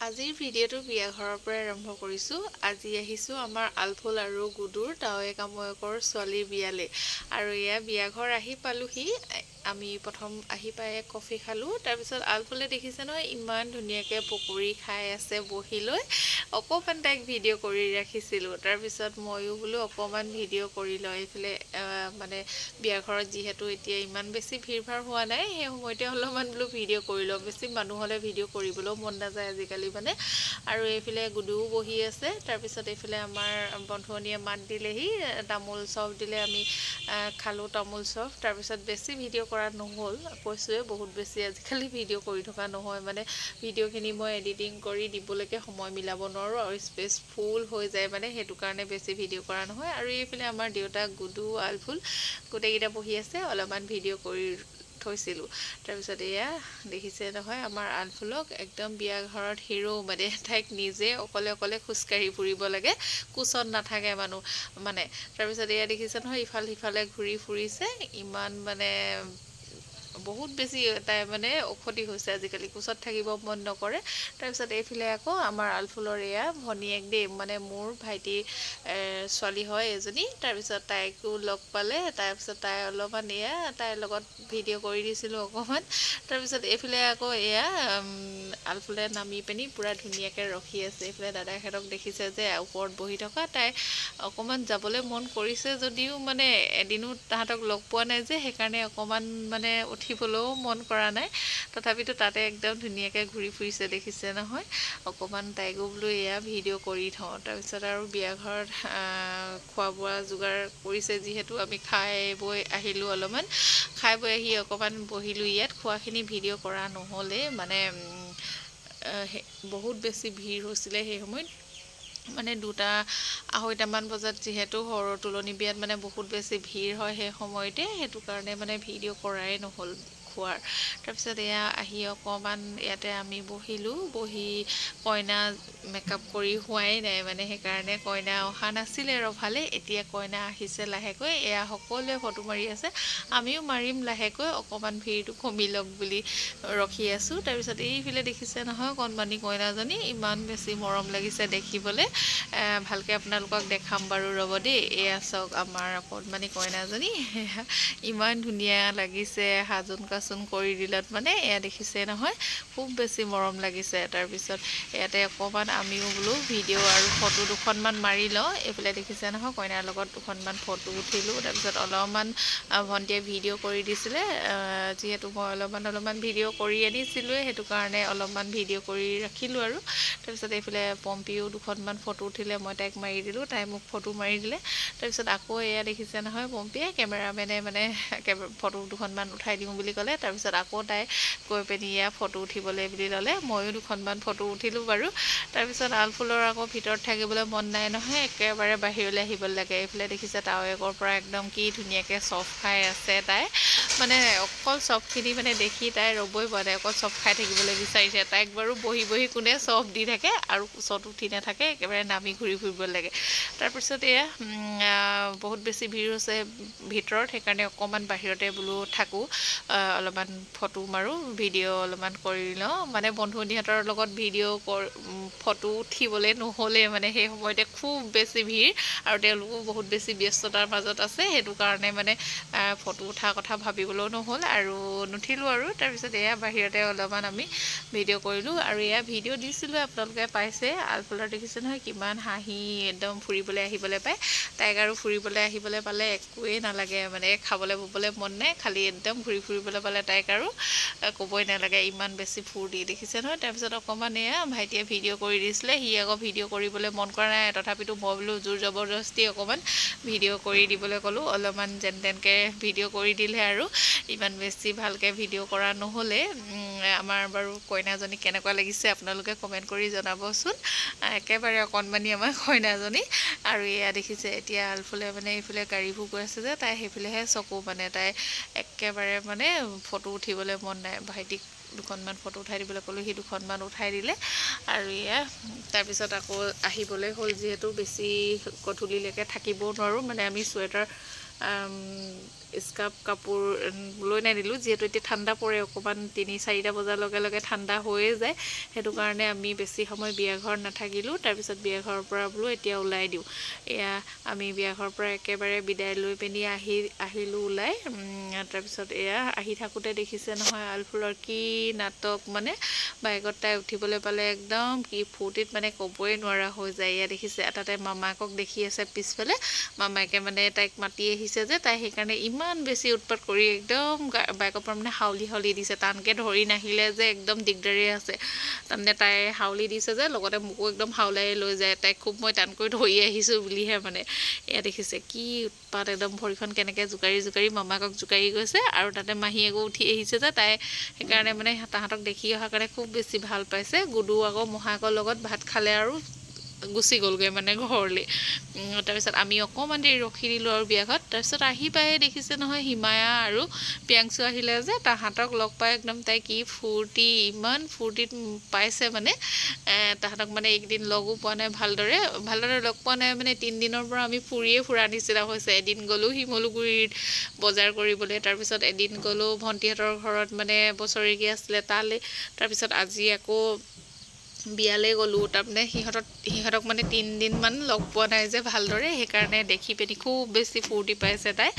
আজিৰ ভিডিঅ'টো বিয়া ঘৰৰ পৰা আৰম্ভ কৰিছো। আজি আহিছো আমাৰ আলফুল আৰু গুডুৰ তাৱে কাময়কৰ ছোৱালীৰ বিয়ালে আৰু এয়া বিয়া ঘৰ আহি পালোহি। আমি প্ৰথম আহি পাই কফি খালো, তাৰ পিছত আলফুলে দেখিছে নহয় ইমান ধুনীয়াকৈ পকৰি খাই আছে বহি লৈ। অকণমান তাইক ভিডিঅ' কৰি ৰাখিছিলোঁ, তাৰ পিছত ময়ো বোলো অকণমান ভিডিঅ' কৰি লওঁ। এইফালে মানে বিয়া ঘৰত যিহেতু এতিয়া ইমান বেছি ভিৰ ভাৰ হোৱা নাই, সেই সময়তে অলপমান বোলো ভিডিঅ' কৰি লওঁ। বেছি মানুহ হ'লে ভিডিঅ' কৰিবলৈও মন নাযায় আজিকালি মানে। আৰু এইফালে গুডুও বহি আছে। তাৰপিছত এইফালে আমাৰ বন্ধুৱনীয়ে মাত দিলেহি, তামোল চপ দিলে, আমি খালোঁ তামোল চপ। তাৰপিছত বেছি ভিডিঅ' কৰা নহ'ল, কৈছোৱে বহুত বেছি আজিকালি ভিডিঅ' কৰি থকা নহয়। মানে ভিডিঅ'খিনি মই এডিটিং কৰি দিবলৈকে সময় মিলাব নোৱাৰোঁ আৰু স্পেচ ফুল হৈ যায়, মানে সেইটো কাৰণে বেছি ভিডিঅ' কৰা নহয়। আৰু এইফালে আমাৰ দেউতা গুডু আলফুল গোটেইকেইটা বহি আছে, অলপমান ভিডিঅ' কৰি থৈছিলোঁ। তাৰপিছত এয়া দেখিছে নহয় আমাৰ আলফুলক, একদম বিয়া ঘৰত হিৰো মানে। তাইক নিজে অকলে অকলে খোজকাঢ়ি ফুৰিব লাগে, কোচত নাথাকে মানুহ মানে। তাৰপিছত এয়া দেখিছে নহয় ইফাল সিফালে ঘূৰি ফুৰিছে, ইমান মানে বহুত বেছি তাই মানে অসতি হৈছে আজিকালি, কোচত থাকিব মন নকৰে। তাৰপিছত এইফালে আকৌ আমাৰ আলফুলৰ এয়া ভনীয়েক দেই, মানে মোৰ ভাইটি ছোৱালী হয় এজনী। তাৰপিছত তাইকো লগ পালে, তাৰপিছত তাই অলপমান এয়া তাইৰ লগত ভিডিঅ' কৰি দিছিলোঁ অকণমান। তাৰপিছত এইফালে আকৌ এয়া আলফুলে নামি পিনি পূৰা ধুনীয়াকৈ ৰখি আছে। এইফালে দাদাহঁতক দেখিছে যে ওপৰত বহি থকা, তাই অকণমান যাবলৈ মন কৰিছে যদিও মানে এদিনো তাহাঁতক লগ পোৱা নাই যে, সেইকাৰণে অকণমান মানে উঠিবলৈও মন কৰা নাই। তথাপিতো তাতে একদম ধুনীয়াকৈ ঘূৰি ফুৰিছে দেখিছে নহয়। অকণমান তাইকো বোলো এয়া ভিডিঅ' কৰি থওঁ। তাৰপিছত আৰু বিয়া ঘৰত খোৱা বোৱা যোগাৰ কৰিছে যিহেতু, আমি খাই বৈ আহিলোঁ। অলপমান খাই বৈ আহি অকণমান বহিলোঁ ইয়াত। খোৱাখিনি ভিডিঅ' কৰা নহ'লে মানে বহুত বেছি ভিৰ হৈছিলে সেই সময়ত। মানে 2-2:30মান বজাত যিহেতু সৰু তুলনি বিয়াত মানে বহুত বেছি ভিৰ হয় সেই সময়তে, সেইটো কাৰণে মানে ভিডিঅ' কৰাই নহ'ল খোৱাৰ। তাৰপিছত এয়া আহি অকণমান ইয়াতে আমি বহিলোঁ, বহি কইনা মেকআপ কৰি হোৱাই নাই মানে, সেইকাৰণে কইনা অহা নাছিলে ৰভালে। এতিয়া কইনা আহিছে লাহেকৈ, এয়া সকলোৱে ফটো মাৰি আছে, আমিও মাৰিম লাহেকৈ, অকণমান ভিৰটো কমি লওক বুলি ৰখি আছোঁ। তাৰপিছত এইফালে দেখিছে নহয় কণমানি কইনাজনী, ইমান বেছি মৰম লাগিছে দেখিবলৈ। ভালকৈ আপোনালোকক দেখাম বাৰু ৰ'ব দেই। এয়া চাওক আমাৰ কণমানি কইনাজনী, ইমান ধুনীয়া লাগিছে সাজোন কাচোন কৰি দিলত মানে। এয়া দেখিছে নহয় খুব বেছি মৰম লাগিছে। তাৰপিছত ইয়াতে অকণমান আমিও বোলো ভিডিঅ' আৰু ফটো দুখনমান মাৰি লওঁ। এইফালে দেখিছে নহয় কইনাৰ লগত দুখনমান ফটো উঠিলোঁ। তাৰপিছত অলপমান ভণ্টিয়ে ভিডিঅ' কৰি দিছিলে, যিহেতু মই অলপমান ভিডিঅ' কৰি আনিছিলোঁৱে, সেইটো কাৰণে অলপমান ভিডিঅ' কৰি ৰাখিলোঁ আৰু। তাৰপিছত এইফালে পম্পীও দুখনমান ফটো উঠিলে, মই তাইক মাৰি দিলোঁ, তাই মোক ফটো মাৰি দিলে। তাৰপিছত আকৌ এয়া দেখিছে নহয় পম্পীয়ে, কেমেৰামেনে মানে ফটো দুখনমান উঠাই দিওঁ বুলি ক'লে। তাৰপিছত আকৌ তাই গৈ পিনি এয়া ফটো উঠিবলৈ বুলি ল'লে, ময়ো দুখনমান ফটো উঠিলোঁ বাৰু। তাৰপিছত আলফুলৰ আকৌ ভিতৰত থাকিবলৈ মন নাই নহয়, একেবাৰে বাহিৰলৈ আহিব লাগে। এইফালে দেখিছে তাৱেকৰ পৰা একদম কি ধুনীয়াকৈ চফ খাই আছে তাই, মানে অকল চফখিনি মানে দেখি তাই ৰ'বই পৰা নাই, অকল চফ খাই থাকিবলৈ বিচাৰিছে। তাইক বাৰু বহি বহি কোনে চফ দি থাকে আৰু কোচত উঠি নাথাকে, একেবাৰে নামি ঘূৰি ফুৰিব লাগে। তাৰপিছত এয়া বহুত বেছি ভিৰ হৈছে ভিতৰত, সেইকাৰণে অকণমান বাহিৰতে বোলো থাকোঁ, অলপমান ফটো মাৰোঁ, ভিডিঅ' অলপমান কৰি লওঁ। মানে বন্ধুহঁতৰ লগত ভিডিঅ' ফটো উঠিবলৈ নহ'লে মানে সেই সময়তে খুব বেছি ভিৰ, আৰু তেওঁলোকো বহুত বেছি ব্যস্ততাৰ মাজত আছে, সেইটো কাৰণে মানে ফটো উঠাৰ কথা ভাবিবলৈও নহ'ল আৰু নুঠিলোঁ আৰু। তাৰপিছত এয়া বাহিৰতে অলপমান আমি ভিডিঅ' কৰিলোঁ আৰু এয়া ভিডিঅ' দিছিলোঁ, আপোনালোকে পাইছে। আলফুলৰ দেখিছে নহয় কিমান হাঁহি, একদম ফুৰিবলৈ আহিবলৈ পায়। তাইক আৰু ফুৰিবলৈ আহিবলৈ পালে একোৱেই নালাগে মানে, খাবলৈ ববলৈ মন নাই, খালি একদম ঘূৰি ফুৰিবলৈ পালে তাইক আৰু ক'বই নালাগে, ইমান বেছি ফূৰ্তি দেখিছে নহয়। তাৰপিছত অকণমান এয়া ভাইটিয়ে ভিডিঅ' কৰি দিছিলে, সি আকৌ ভিডিঅ' কৰিবলৈ মন কৰা নাই, তথাপিতো মই বোলো জোৰ জবৰদস্তি অকণমান ভিডিঅ' কৰি দিবলৈ ক'লোঁ। অলপমান যেন তেনকৈ ভিডিঅ' কৰি দিলে আৰু, ইমান বেছি ভালকৈ ভিডিঅ' কৰা নহ'লে। আমাৰ বাৰু কইনাজনী কেনেকুৱা লাগিছে আপোনালোকে কমেণ্ট কৰি জনাবচোন, একেবাৰে অকণমানি আমাৰ কইনাজনী। আৰু এয়া দেখিছে এতিয়া আলফুলে মানে এইফালে গাড়ীবোৰ গৈ আছে যে, তাই সেইফালেহে চকু মানে, তাই একেবাৰে মানে ফটো উঠিবলৈ মন নাই। ভাইটিক দুখনমান ফটো উঠাই দিবলৈ ক'লোঁ, সি দুখনমান উঠাই দিলে। আৰু এয়া তাৰপিছত আকৌ আহিবলৈ হ'ল, যিহেতু বেছি গধূলিলৈকে থাকিবও নোৱাৰোঁ, মানে আমি চুৱেটাৰ স্কাৰ্ফ কাপোৰ লৈ নানিলোঁ, যিহেতু এতিয়া ঠাণ্ডা পৰে অকণমান 3-4টা বজাৰ লগে লগে ঠাণ্ডা হৈয়ে যায়। সেইটো কাৰণে আমি বেছি সময় বিয়া ঘৰত নাথাকিলোঁ। তাৰপিছত বিয়া ঘৰৰ পৰা বোলো এতিয়া ওলাই দিওঁ। এয়া আমি বিয়া ঘৰৰ পৰা একেবাৰে বিদায় লৈ পিনি আহিলোঁ ওলাই। তাৰপিছত এয়া আহি থাকোঁতে দেখিছে নহয় আলফুলৰ কি নাটক, মানে বাইকত তাই উঠিবলৈ পালে একদম কি ফূৰ্তিত মানে ক'বই নোৱাৰা হৈ যায়। এয়া দেখিছে তাতে মামাকক দেখি আছে পিছফালে, মামাকে মানে তাইক মাতি আহিছে যে, তাই সেইকাৰণে ইমান বেছি উৎপাত কৰি একদম বাইকৰ পৰা মানে হাউলি দিছে। টানকৈ ধৰি নাহিলে যে একদম দিগদাৰী আছে। তাৰমানে তাই হাউলি দিছে যে লগতে মোকো একদম হাউলাই লৈ যায়। তাইক খুব মই টানকৈ ধৰি আহিছোঁ বুলিহে মানে। এয়া দেখিছে কি উৎপাত, একদম ভৰিখন কেনেকৈ জোকাৰি মামাকক জোকাৰি গৈছে। আৰু তাতে মাহীয়েকো উঠি আহিছে যে, তাই সেইকাৰণে মানে তাহাঁতক দেখি অহাৰ কাৰণে খুব বেছি ভাল পাইছে। গুডু আকৌ মহাকৰ লগত ভাত খালে আৰু গুচি গ'লগৈ মানে ঘৰলৈ। তাৰপিছত আমি অকণমান দেৰি ৰখি দিলোঁ আৰু বিয়া ঘৰত। তাৰপিছত আহি পাই দেখিছে নহয় হিমায়া আৰু প্ৰিয়াংশু আহিলে যে, তাহাঁতক লগ পাই একদম তাই কি ফূৰ্তি, ইমান ফূৰ্তিত পাইছে মানে। তাহাঁতক মানে এইকেইদিন লগো পোৱা নাই, ভালদৰে লগ পোৱা নাই মানে 3 দিনৰ পৰা আমি ফুৰা নিচিনা হৈছে। এদিন গ'লোঁ শিমলুগুৰিত বজাৰ কৰিবলৈ, তাৰপিছত এদিন গ'লোঁ ভণ্টিহঁতৰ ঘৰত মানে বছৰেকীয়া আছিলে তালৈ। তাৰপিছত আজি আকৌ বিয়ালৈ গ'লোঁ। তাৰমানে সিহঁতক মানে 3 দিনমান লগ পোৱা নাই যে ভালদৰে, সেইকাৰণে দেখি পিনি খুব বেছি ফূৰ্তি পাইছে তাই।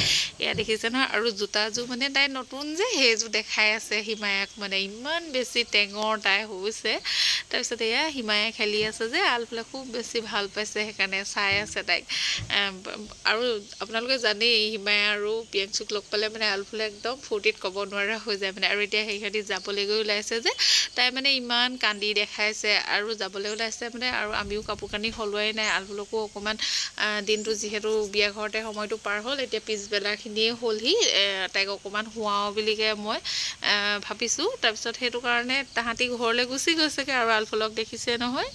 এয়া দেখিছে নহয়, আৰু জোতাযোৰ মানে তাই নতুন যে সেইযোৰ দেখাই আছে হিমায়াক, মানে ইমান বেছি টেঙৰ তাই হৈছে। তাৰপিছত এয়া হিমায়ে খেলি আছে যে, আলফুলে খুব বেছি ভাল পাইছে, সেইকাৰণে চাই আছে তাইক। আৰু আপোনালোকে জানেই হিমায়ে আৰু প্ৰিয়াংশুক লগ পালে মানে আলফুলে একদম ফূৰ্তিত ক'ব নোৱাৰা হৈ যায় মানে। আৰু এতিয়া সিহঁতি যাবলৈ গৈ ওলাইছে যে, তাই মানে ইমান কান্দি দেখাইছে আৰু যাবলৈ ওলাইছে মানে। আৰু আমিও কাপোৰ কানি সলোৱাই নাই। আলফুলকো অকণমান দিনটো যিহেতু বিয়া ঘৰতে সময়টো পাৰ হ'ল, এতিয়া পিছবেলাখিনিয়ে হ'লহি, তাইক অকণমান শুৱাওঁ বুলিকে মই ভাবিছোঁ। তাৰপিছত সেইটো কাৰণে তাহাঁতি ঘৰলৈ গুচি গৈছেগৈ। আৰু আলফুলক দেখিছে নহয়।